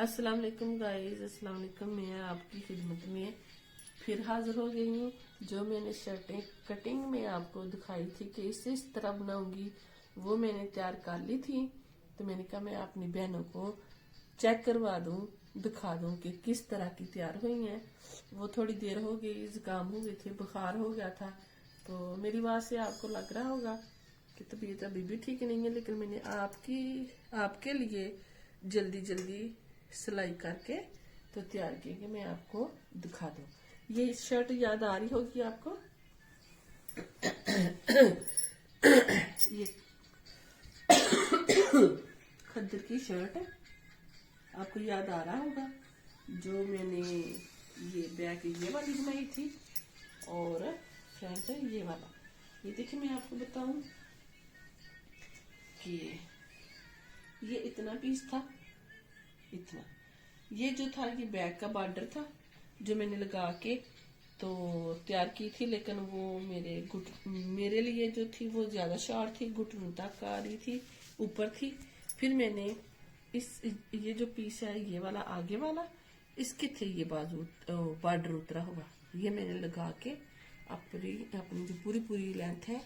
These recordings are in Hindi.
अस्सलाम वालेकुम गाइस, अस्सलाम वालेकुम। मैं आपकी खिदमत में फिर हाजिर हो गई हूँ। जो मैंने शर्टें कटिंग में आपको दिखाई थी कि इस तरह बनाऊंगी, वो मैंने तैयार कर ली थी। तो मैंने कहा मैं अपनी बहनों को चेक करवा दूँ, दिखा दूँ कि किस तरह की तैयार हुई हैं। वो थोड़ी देर हो गई, जुकाम हो गए थे, बुखार हो गया था, तो मेरी आवाज़ से आपको लग रहा होगा कि तबीयत अभी भी ठीक नहीं है। लेकिन मैंने आपके लिए जल्दी जल्दी सिलाई करके तो तैयार की कि मैं आपको दिखा दूं। ये शर्ट याद आ रही होगी आपको। ये खद्दर की शर्ट आपको याद आ रहा होगा, जो मैंने ये बैक ये वाली बनाई थी और फ्रंट ये वाला। ये देखिए, मैं आपको बताऊं कि ये इतना पीस था, इतना। ये जो था ये बैक का बॉर्डर था, जो मैंने लगा के तो तैयार की थी। लेकिन वो मेरे लिए जो थी वो ज्यादा शॉर्ट थी, घुटनों तक आ रही थी, ऊपर थी। फिर मैंने ये जो पीस है ये वाला आगे वाला, इसके थे ये बाजू बॉर्डर उतरा हुआ, ये मैंने लगा के अपनी जो पूरी पूरी लेंथ है,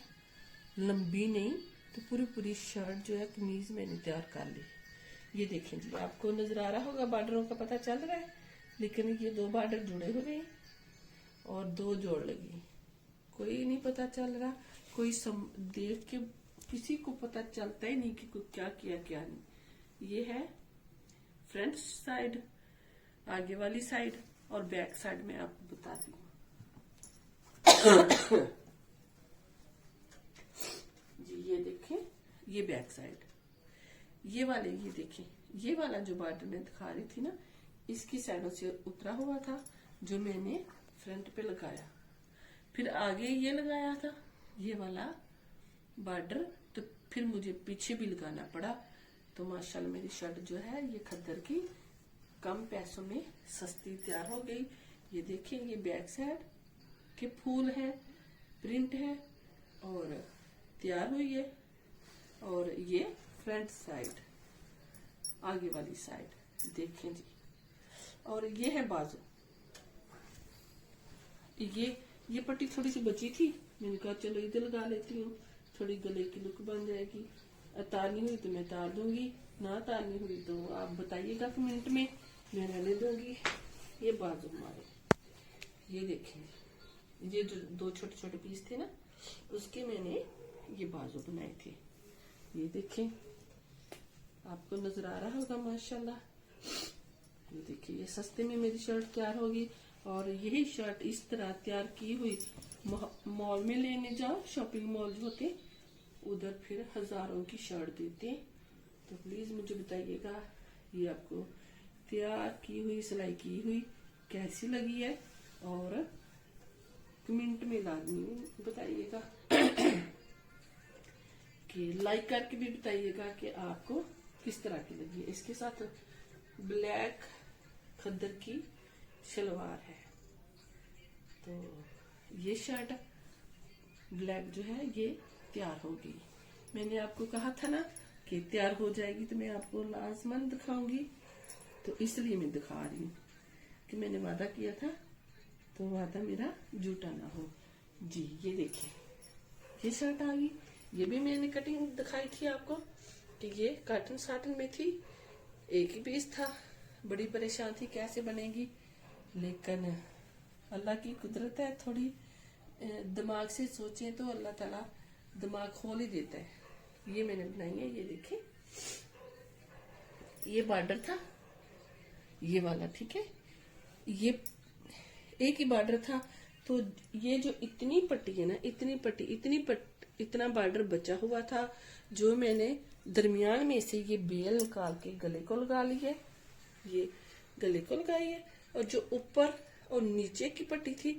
लंबी नहीं तो पूरी पूरी शर्ट जो है कमीज मैंने तैयार कर ली। ये देखें जी, आपको नजर आ रहा होगा, बॉर्डरों का पता चल रहा है। लेकिन ये दो बॉर्डर जुड़े हुए हैं और दो जोड़ लगी, कोई नहीं पता चल रहा। देख के किसी को पता चलता ही नहीं कि क्या किया क्या नहीं। ये है फ्रंट साइड, आगे वाली साइड, और बैक साइड में आपको बताती हूँ। जी ये देखें, ये बैक साइड, ये वाले ये देखें, ये वाला जो बॉर्डर में दिखा रही थी ना, इसकी साइडों से उतरा हुआ था, जो मैंने फ्रंट पे लगाया। फिर आगे ये लगाया था ये वाला बॉर्डर, तो फिर मुझे पीछे भी लगाना पड़ा। तो माशाल्लाह मेरी शर्ट जो है ये खद्दर की कम पैसों में सस्ती तैयार हो गई। ये देखिए, ये बैक साइड के फूल है, प्रिंट है और तैयार हुई है। और ये फ्रंट साइड, आगे वाली साइड देखें जी। और ये है बाजू। ये पट्टी थोड़ी सी बची थी, मैंने कहा चलो इधर लगा लेती हूँ, थोड़ी गले की लुक बन जाएगी। तारनी हुई तो मैं तार दूंगी, ना तारनी हुई तो आप बताइएगा कमेंट में, मैं रहने दूंगी। ये बाजू हमारे, ये देखें, ये जो दो छोटे छोटे पीस थे ना, उसके मैंने ये बाजू बनाए थे। ये देखें, आपको नजर आ रहा होगा माशाल्लाह। ये देखिए, ये सस्ते में मेरी शर्ट तैयार होगी। और यही शर्ट इस तरह तैयार की हुई मॉल में लेने जाओ, शॉपिंग मॉल जो होते, उधर फिर हजारों की शर्ट देते। तो प्लीज मुझे बताइएगा ये आपको तैयार की हुई, सिलाई की हुई कैसी लगी है, और कमेंट में लाजमी बताइएगा कि लाइक करके भी बताइएगा कि आपको किस तरह की लगी है। इसके साथ ब्लैक खद्दर की सलवार है, तो ये शर्ट ब्लैक जो है ये तैयार हो गई। मैंने आपको कहा था ना कि तैयार हो जाएगी तो मैं आपको लाजमन दिखाऊंगी, तो इसलिए मैं दिखा रही हूँ कि मैंने वादा किया था तो वादा मेरा झूठा ना हो जी। ये देखिए, ये शर्ट आ गई। ये भी मैंने कटिंग दिखाई थी आपको कि ये कॉटन साटन में थी, एक ही पीस था। बड़ी परेशान थी कैसे बनेगी, लेकिन अल्लाह की कुदरत है, थोड़ी दिमाग से सोचें तो अल्लाह ताला दिमाग खोल ही देता है। ये मैंने बनाई है, ये देखिए, ये बॉर्डर था ये वाला, ठीक है, ये एक ही बॉर्डर था। तो ये जो इतनी पट्टी है ना, इतना बॉर्डर बचा हुआ था, जो मैंने दरमियान में से ये बेल निकाल के गले को लगा ली है, ये गले को लगाई है। और जो ऊपर और नीचे की पट्टी थी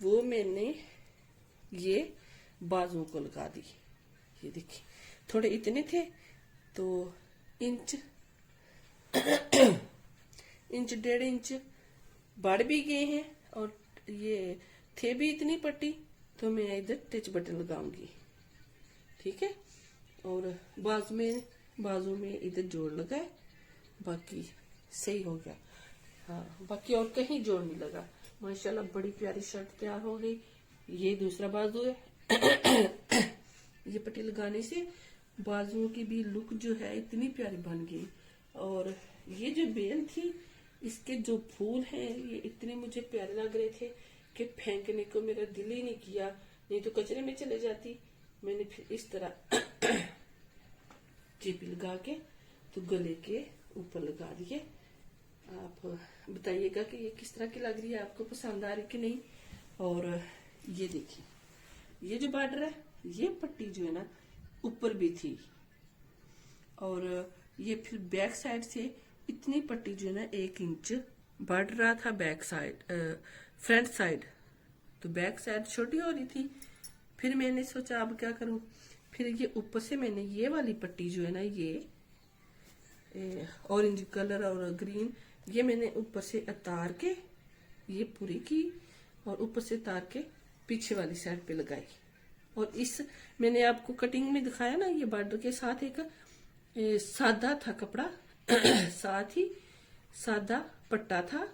वो मैंने ये बाजुओं को लगा दी। ये देखिए, थोड़े इतने थे तो इंच 1.5 इंच बढ़ भी गए हैं, और ये थे भी इतनी पट्टी, तो मैं इधर टिच बटन लगाऊंगी, ठीक है। और बाजू में इधर जोड़ लगाए, बाकी सही हो गया। हाँ, बाकी और कहीं जोड़ नहीं लगा। माशाल्लाह बड़ी प्यारी शर्ट तैयार हो गई। ये दूसरा बाजू है। ये पट्टी लगाने से बाजुओं की भी लुक जो है इतनी प्यारी बन गई। और ये जो बेल थी, इसके जो फूल हैं ये इतने मुझे प्यारे लग रहे थे कि फेंकने को मेरा दिल ही नहीं किया, नहीं तो कचरे में चले जाती। मैंने फिर इस तरह चिप लगा के तो गले के ऊपर लगा दिए। आप बताइएगा कि ये किस तरह की लग रही है, आपको पसंद आ रही कि नहीं। और ये देखिए, ये जो बॉर्डर है, ये पट्टी जो है ना ऊपर भी थी, और ये फिर बैक साइड से इतनी पट्टी जो है ना 1 इंच बढ़ रहा था बैक साइड, फ्रंट साइड, तो बैक साइड छोटी हो रही थी। फिर मैंने सोचा अब क्या करूं, फिर ये ऊपर से मैंने ये वाली पट्टी जो है ना, ये ऑरेंज कलर और ग्रीन, ये मैंने ऊपर से उतार के ये पूरी की, और ऊपर से उतार के पीछे वाली साइड पे लगाई। और इस मैंने आपको कटिंग में दिखाया ना, ये बॉर्डर के साथ एक सादा था कपड़ा, साथ ही सादा पट्टा था,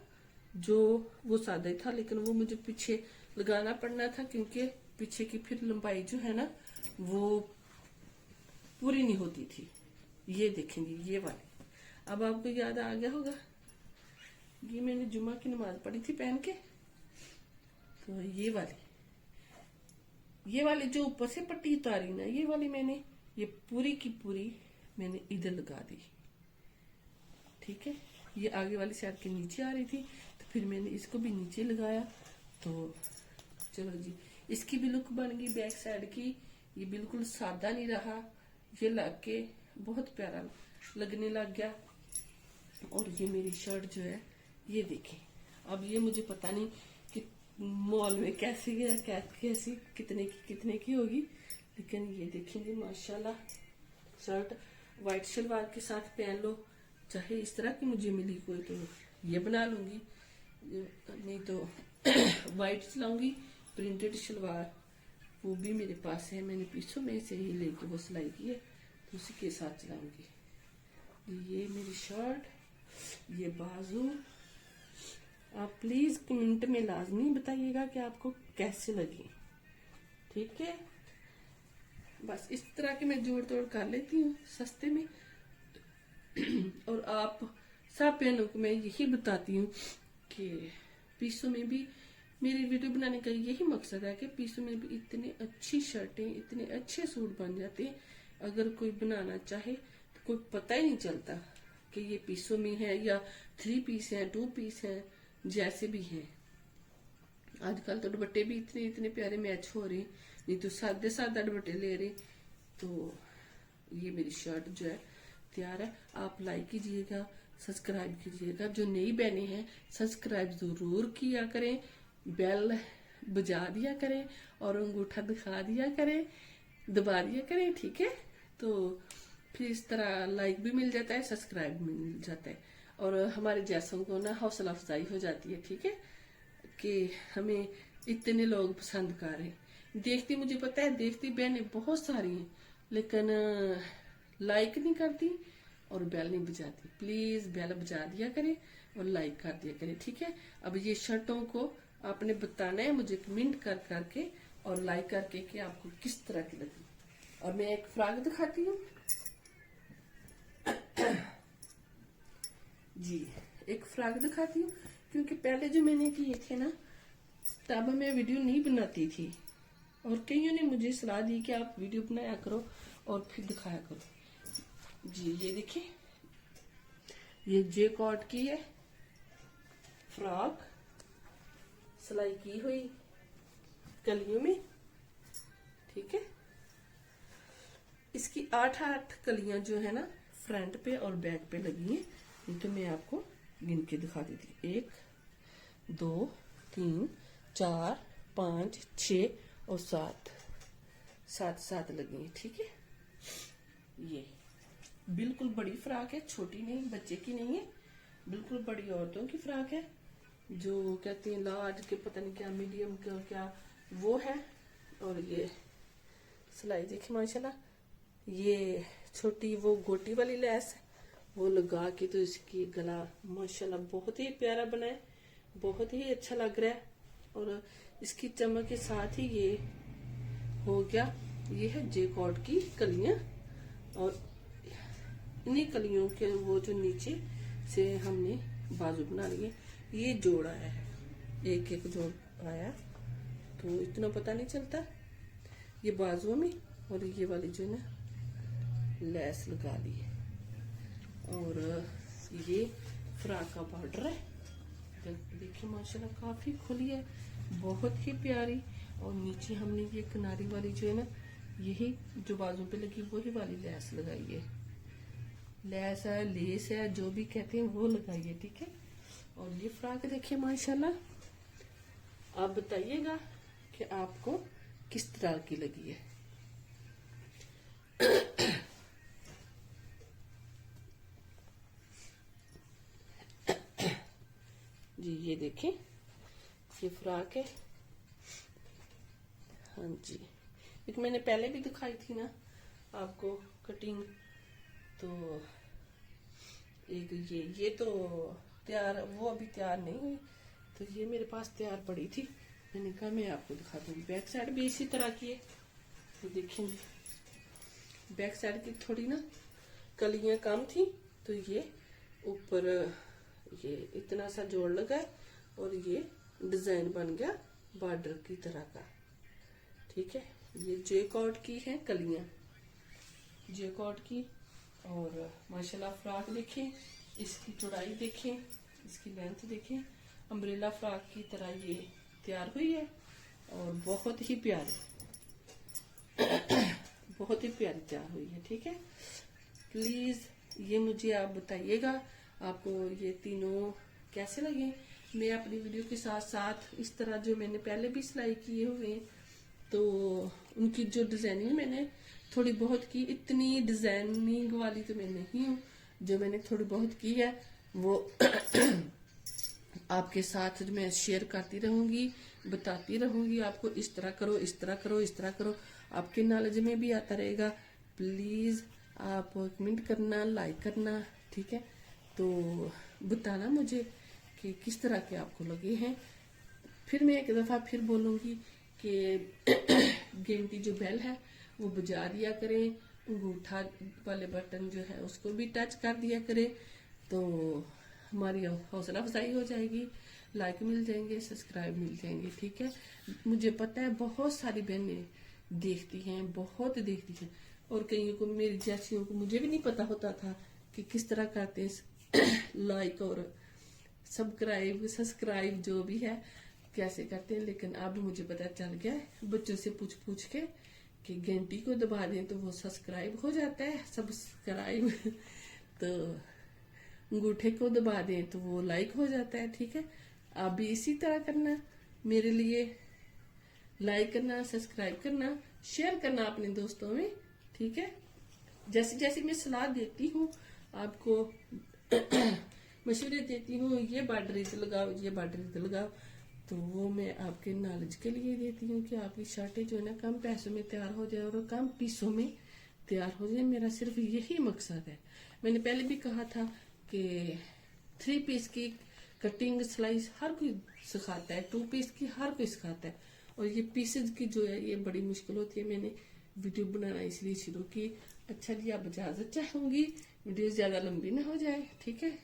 जो वो सादा ही था, लेकिन वो मुझे पीछे लगाना पड़ना था, क्योंकि पीछे की फिर लंबाई जो है ना वो पूरी नहीं होती थी। ये देखेंगे ये वाली, अब आपको याद आ गया होगा, ये मैंने जुमा की नमाज पढ़ी थी पहन के। तो ये वाली जो ऊपर से पट्टी उतारी ना, ये वाली मैंने ये पूरी की पूरी मैंने इधर लगा दी। ठीक है, ये आगे वाली साइड के नीचे आ रही थी, तो फिर मैंने इसको भी नीचे लगाया। तो चलो जी, इसकी भी लुक बन गई बैक साइड की। ये बिल्कुल सादा नहीं रहा, ये लग के बहुत प्यारा लगने लग गया। और ये मेरी शर्ट जो है, ये देखें, अब ये मुझे पता नहीं कि मॉल में कैसी है, कैसी कितने की होगी, लेकिन ये देखेंगे माशाल्लाह शर्ट व्हाइट शलवार के साथ पहन लो, चाहे इस तरह की मुझे मिली कोई तो ये बना लूंगी, नहीं तो व्हाइट चलाऊंगी। प्रिंटेड शलवार वो भी मेरे पास है, मैंने पीछों में से ही लेके वो सिलाई की है, तो उसी के साथ चलाऊंगी। ये मेरी शर्ट, ये बाजू। आप प्लीज कमेंट में लाजमी बताइएगा कि आपको कैसे लगी। ठीक है, बस इस तरह के मैं जोड़ तोड़ कर लेती हूँ सस्ते में। और आप सब बहनों को मैं यही बताती हूँ कि पीसों में भी, मेरी वीडियो बनाने का यही मकसद है कि पीसों में भी इतनी अच्छी शर्टें, इतने अच्छे सूट बन जाते हैं। अगर कोई बनाना चाहे तो कोई पता ही नहीं चलता कि ये पीसों में है या 3 पीस है, 2 पीस है, जैसे भी है। आजकल तो दुपट्टे भी इतने प्यारे मैच हो रहे, नहीं तो सादे दुपट्टे ले रहे। तो ये मेरी शर्ट जो है तैयार है। आप लाइक कीजिएगा, सब्सक्राइब कीजिएगा। जो नई बहनें हैं सब्सक्राइब जरूर किया करें, बेल बजा दिया करें और अंगूठा दिखा दिया करें, दबा दिया करें। ठीक है, तो फिर इस तरह लाइक भी मिल जाता है, सब्सक्राइब भी मिल जाता है, और हमारे जैसों को ना हौसला अफजाई हो जाती है। ठीक है, कि हमें इतने लोग पसंद कर रहे हैं। देखती, मुझे पता है देखती बहनें बहुत सारी हैं, लेकिन लाइक नहीं करती और बेल नहीं बजाती। प्लीज बेल बजा दिया करें और लाइक कर दिया करें। ठीक है, अब ये शर्टों को आपने बताना है मुझे कमेंट कर करके और लाइक करके कि आपको किस तरह की लगी। और मैं एक फ्रॉक दिखाती हूँ जी, एक फ्रॉक दिखाती हूँ, क्योंकि पहले जो मैंने किए थे ना तब मैं वीडियो नहीं बनाती थी, और कईयों ने मुझे सलाह दी कि आप वीडियो बनाया करो और फिर दिखाया करो। जी ये देखिए, ये जे कॉट की है फ्रॉक, सिलाई की हुई कलियों में। ठीक है, इसकी 8 कलियां जो है ना फ्रंट पे और बैक पे लगी हैं। ये तो मैं आपको गिन के दिखा देती, 1 2 3 4 5 6 और 7 लगी हैं। ठीक है, ये बिल्कुल बड़ी फ्रॉक है, छोटी नहीं, बच्चे की नहीं है, बिल्कुल बड़ी औरतों की फ्रॉक है, जो कहते हैं लार्ज के पता नहीं क्या, मीडियम का क्या वो है। और ये सिलाई देखिए माशाल्लाह, ये छोटी वो गोटी वाली लेस है, वो लगा के तो इसकी गला माशाल्लाह बहुत ही प्यारा बना है, बहुत ही अच्छा लग रहा है। और इसकी चमक के साथ ही ये हो गया। ये है जेकॉर्ड की कलियां, और इन्हीं कलियों के वो जो नीचे से हमने बाजू बना लिए, ये जोड़ आया है, एक एक जोड़ आया, तो इतना पता नहीं चलता। ये बाजुओं में, और ये वाली जो है ना लेस लगा ली है। और ये फ्रॉक का बॉर्डर है, देखिए माशाल्लाह काफी खुली है, बहुत ही प्यारी। और नीचे हमने ये किनारी वाली जो है ना, यही जो बाजू पे लगी वही वाली लेस लगाई है। लेस है, लेस है, जो भी कहते हैं वो लगाइए, ठीक है। और ये फ्रॉक देखिए माशाल्लाह, आप बताइएगा कि आपको किस तरह की लगी है। जी ये देखें, ये फ्रॉक है। हाँ जी, एक मैंने पहले भी दिखाई थी ना आपको कटिंग, तो एक ये तो तैयार, वो अभी तैयार नहीं हुई, तो ये मेरे पास तैयार पड़ी थी, मैंने कहा मैं आपको दिखा दूंगी। बैक साइड भी इसी तरह की है, तो देखेंगे बैक साइड की थोड़ी ना कलियां कम थी, तो ये ऊपर ये इतना सा जोड़ लगा है, और ये डिजाइन बन गया बॉर्डर की तरह का, ठीक है। ये जेकॉर्ड की है कलियां, जेकॉर्ड की। और माशाल्लाह फ्रॉक देखें, इसकी चौड़ाई देखें, इसकी लेंथ देखें, अम्ब्रेला फ्रॉक की तरह ये तैयार हुई है, और बहुत ही प्यारी बहुत ही प्यारी तैयार हुई है, ठीक है। प्लीज ये मुझे आप बताइएगा आपको ये तीनों कैसे लगे। मैं अपनी वीडियो के साथ साथ इस तरह जो मैंने पहले भी सिलाई किए हुए, तो उनकी जो डिजाइनिंग मैंने थोड़ी बहुत की, इतनी डिजाइनिंग वाली तो मैं नहीं हूँ, जो मैंने थोड़ी बहुत की है वो आपके साथ मैं शेयर करती रहूंगी, बताती रहूंगी आपको, इस तरह करो, इस तरह करो, इस तरह करो, आपके नॉलेज में भी आता रहेगा। प्लीज आप कमेंट करना, लाइक करना, ठीक है। तो बताना मुझे कि किस तरह के आपको लगे हैं। फिर मैं एक दफा फिर बोलूंगी कि घंटी जो बेल है वो बजा दिया करें, अंगूठा वाले बटन जो है उसको भी टच कर दिया करें, तो हमारी हौसला अफजाई हो जाएगी, लाइक मिल जाएंगे, सब्सक्राइब मिल जाएंगे, ठीक है। मुझे पता है बहुत सारी बहनें देखती हैं, बहुत देखती हैं, और कईयों को, मेरी जैसियों को, मुझे भी नहीं पता होता था कि किस तरह करते हैं लाइक और सब्सक्राइब जो भी है कैसे करते हैं। लेकिन अब मुझे पता चल गया है बच्चों से पूछ पूछ के कि घंटी को दबा दें तो वो सब्सक्राइब हो जाता है, सब्सक्राइब तो अंगूठे को दबा दें तो वो लाइक हो जाता है, ठीक है। आप भी इसी तरह करना, मेरे लिए लाइक करना, सब्सक्राइब करना, शेयर करना अपने दोस्तों में, ठीक है। जैसे जैसे मैं सलाह देती हूँ आपको मशवरे देती हूँ, ये बॉर्डर इधर लगाओ, ये बॉर्डर इधर लगाओ, तो वो मैं आपके नॉलेज के लिए देती हूँ कि आपकी शर्टें जो है ना कम पैसों में तैयार हो जाए और कम पीसों में तैयार हो जाए। मेरा सिर्फ यही मकसद है। मैंने पहले भी कहा था कि 3 पीस की कटिंग सिलाई हर कोई सिखाता है, 2 पीस की हर कोई सिखाता है, और ये पीसेज की जो है ये बड़ी मुश्किल होती है। मैंने वीडियो बनाना इसलिए शुरू की। अच्छा जी, आप इजाजत चाहूंगी, वीडियो ज्यादा लंबी ना हो जाए, ठीक है।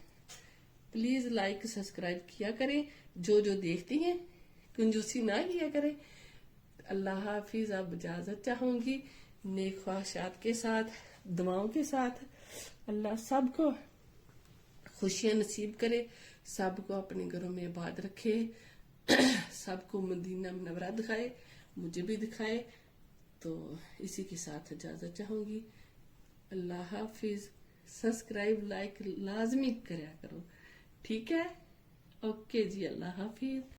प्लीज लाइक सब्सक्राइब किया करें, जो देखती हैं कंजूसी ना किया करें। अल्लाह हाफिज, आप इजाजत चाहूंगी, नेक ख्वाहिशात के साथ, दुआओं के साथ। अल्लाह सबको खुशियां नसीब करे, सबको अपने घरों में आबाद रखे, सबको मदीना मुनव्वरा दिखाए, मुझे भी दिखाए। तो इसी के साथ इजाजत चाहूंगी। अल्लाह हाफिज। सब्सक्राइब लाइक लाजमी करा करो, ठीक है। ओके जी, अल्लाह हाफिज।